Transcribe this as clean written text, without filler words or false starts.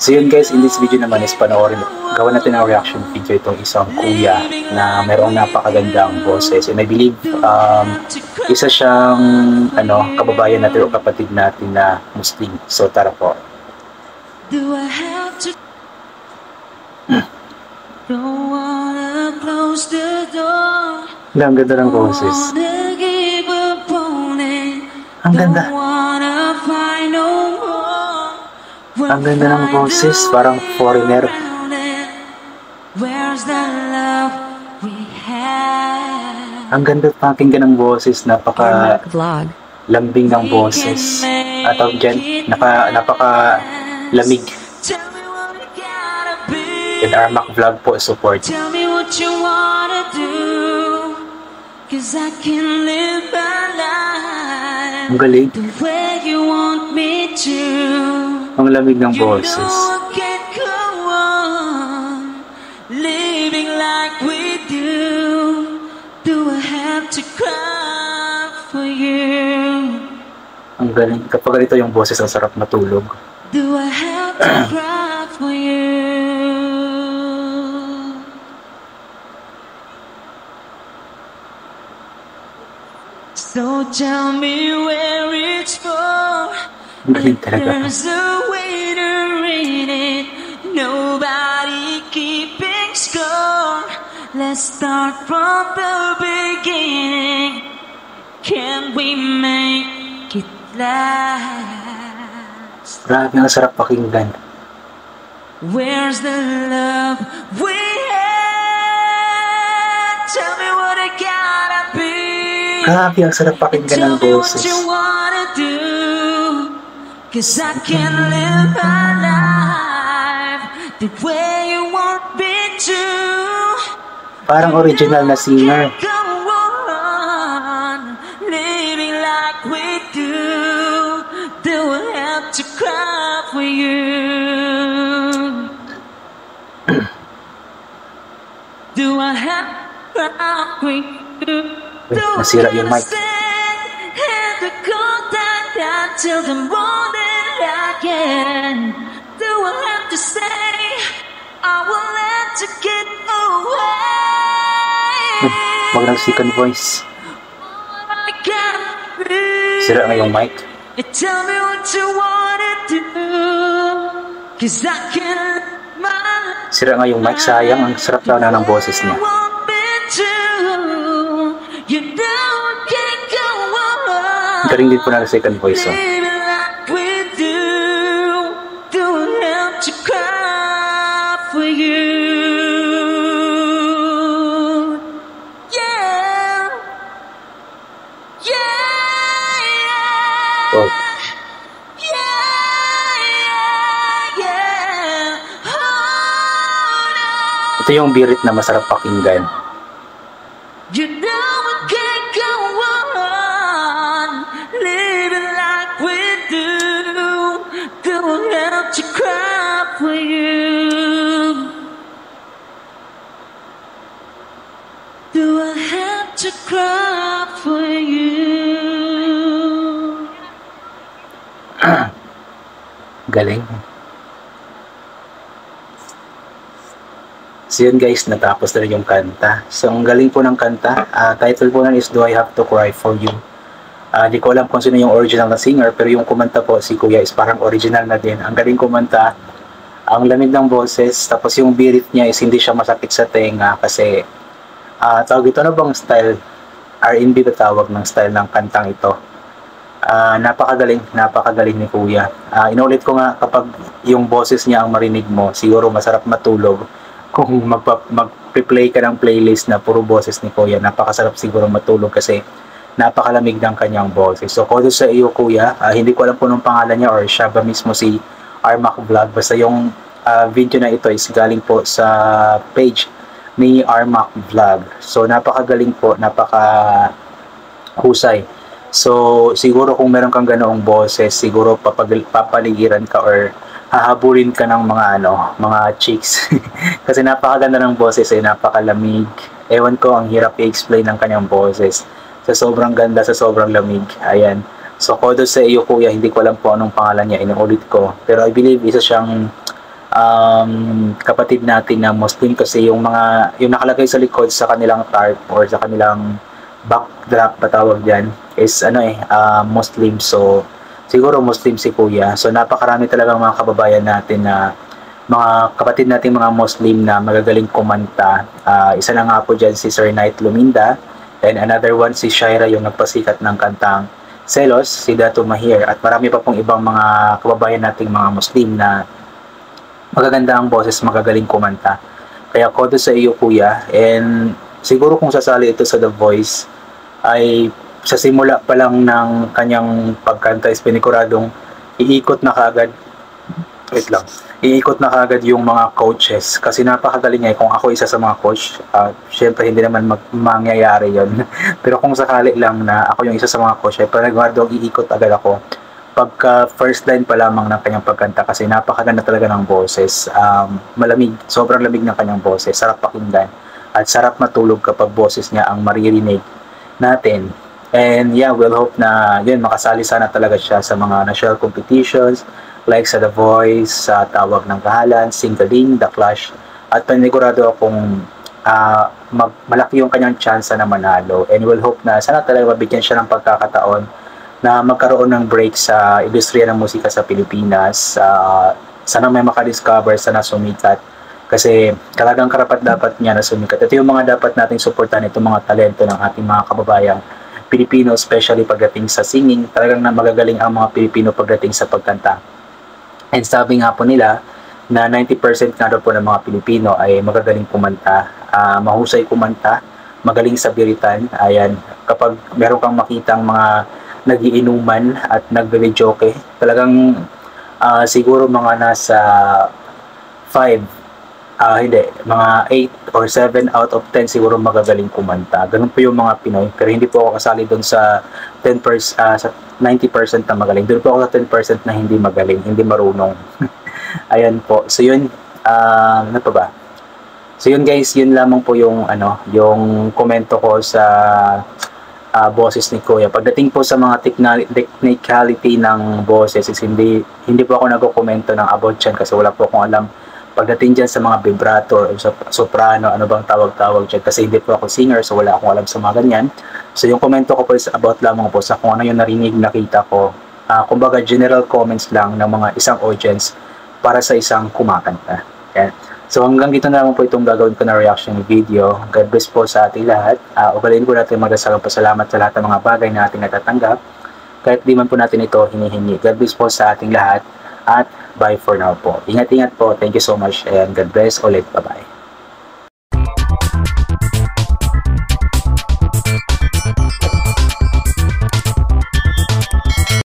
So yun guys, in this video naman is panoorin, gawa natin ang reaction video itong isang kuya na mayroong napakagandang boses. And I believe isa siyang kababayan natin o kapatid natin na Muslim. So tara po. Do I have to don't wanna close the door. Ang ganda ng boses. Ang ganda. Ang ganda ng boses, parang foreigner. Ang ganda pakinggan ng boses, napaka lambing ng boses. At tawag dyan, napaka lamig. And Armac Vlog po support. Tell me what you wanna do, 'cause I can live my life ang galing. the way you want me to. Ang lamig ng boses. You know I can't go on living like we do. Do I have to cry for you? Ang galing. Kapag ganito yung boses, ang sarap matulog. Do I have to cry for you? So tell me where it's for. There's a way to read it. Nobody keeping score. Let's start from the beginning. Can we make it last? Grabe, ang sarap pakinggan. Where's the love we had? Tell me what I gotta be. Grabe, ang sarap pakinggan ng boses. Tell me what you wanna do, 'cause I can live my life the way you want me to. Parang original na singer. Go on, living like we do. Do I have to cry for you? Do I have to cry for you? Nasira yung mic. Till the morning again. Do I have to say I will let you get away? Wag ng second voice. Sira nga yung mic. Tell me what you wanna do, 'cause I can't. Sira nga yung mic, sayang. Ang sarap na ng boses niya. Galing din po na second voice. Oh. Oh. Ito yung birit na masarap pakinggan. You know I can't go on living like we do. Do I have to cry for you? Do I have to cry for you? Galing. So yun guys, natapos na rin yung kanta. So ang galing po ng kanta. Title po nun is Do I Have to Cry For You. Di ko alam kung sino yung original na singer, pero yung kumanta po si Kuya is parang original na din. Ang galing kumanta, ang lamig ng boses, tapos yung birit niya is hindi siya masakit sa tenga kasi tawag ito na bang style? R&B ba tawag ng style ng kantang ito? Napakagaling ni Kuya. Inulit ko nga, kapag yung boses niya ang marinig mo, siguro masarap matulog. Kung mag-play ka ng playlist na puro boses ni Kuya, napakasarap siguro matulog kasi napakalamig ng kanyang boses. So, kudos sa iyo, Kuya. Hindi ko alam po nung pangalan niya or siya ba mismo si Armac Vlog. Basta yung video na ito is galing po sa page ni Armac Vlog. So, napakagaling po, napakahusay. So, siguro kung meron kang ganoong boses, siguro papaligiran ka or hahabulin ka ng mga chicks. Kasi napakaganda ng boses, napakalamig. Ewan ko, ang hirap i-explain ng kanyang boses. Sa sobrang ganda, sa sobrang lamig. Ayan. So, kudos sa iyo, Kuya. Hindi ko alam po anong pangalan niya. Inuulit ko. Pero I believe isa siyang kapatid natin na Muslim, kasi yung nakalagay sa likod sa kanilang tarp or sa kanilang backdrop patawag diyan is Muslim. So siguro Muslim si Kuya. So napakarami talagang mga kababayan natin na mga kapatid natin mga Muslim na magagaling kumanta. Isa na nga po dyan si Sir Knight Luminda, and another one si Shaira, yung nagpasikat ng kantang Selos, si Dato Mahir, at marami pa pong ibang mga kababayan nating mga Muslim na magaganda ang boses, magagaling kumanta. Kaya kodo sa iyo Kuya, and siguro kung sasali ito sa The Voice ay sa simula pa lang ng kanyang pagkanta is piniguradong iikot na kaagad yung mga coaches, kasi napakagaling niya. Kung ako isa sa mga coach, syempre hindi naman mangyayari yon pero kung sakali lang na ako yung isa sa mga coach, ay paniguradong iikot agad ako pagka first line pa lamang ng kanyang pagkanta, kasi napakaganda talaga ng boses. Malamig, sobrang lamig ng kanyang boses, sarap pakinggan at sarap matulog kapag boses niya ang maririnig natin. And yeah, we'll hope na yun, makasali sana talaga siya sa mga national competitions like sa The Voice, sa Tawag ng Kahalan, Singaling, The Clash, at panigurado akong malaki yung kanyang chance na manalo. And we'll hope na sana talaga mabigyan siya ng pagkakataon na magkaroon ng break sa industriya ng musika sa Pilipinas. Sana may makadiscover, sana sumikat, kasi talagang karapat-dapat niya na sumikat. Ito yung mga dapat nating suportahan, itong mga talento ng ating mga kababayang Pilipino, especially pagdating sa singing. Talagang magagaling ang mga Pilipino pagdating sa pagkanta. And sabi nga po nila na 90% nga daw po ng mga Pilipino ay magagaling kumanta, mahusay kumanta, magaling sa biritan. Ayan, kapag meron kang makitang mga nagiinuman at nagbe-joke, talagang siguro mga nasa 8 or 7 out of 10 siguro magagaling kumanta. Ganun po yung mga Pinoy, pero hindi po ako kasali doon sa 10%, sa 90% na magaling. Doon po ako sa 10% na hindi magaling, hindi marunong. Ayan po. So yun, ano pa ba? So yun guys, yun lamang po yung yung komento ko sa boses ni Kuya. Pagdating po sa mga technicality ng boses is hindi po ako nagko-komento ng about dyan, kasi wala po akong alam pagdating dyan sa mga vibrato or sa soprano, ano bang tawag-tawag dyan, kasi hindi po ako singer, so wala akong alam sa mga ganyan. So yung komento ko po is about lamang po sa kung ano yung narinig, nakita ko. Kumbaga general comments lang ng mga isang audience para sa isang kumakanta. Yan. So hanggang dito na lang po itong gagawin ko na reaction video. God bless po sa ating lahat. Ugaliin po natin magdasalang pasalamat sa lahat ng mga bagay na ating natatanggap, kahit di man po natin ito hinihingi. God bless po sa ating lahat, at bye for now po. Ingat-ingat po. Thank you so much and God bless ulit. Bye-bye.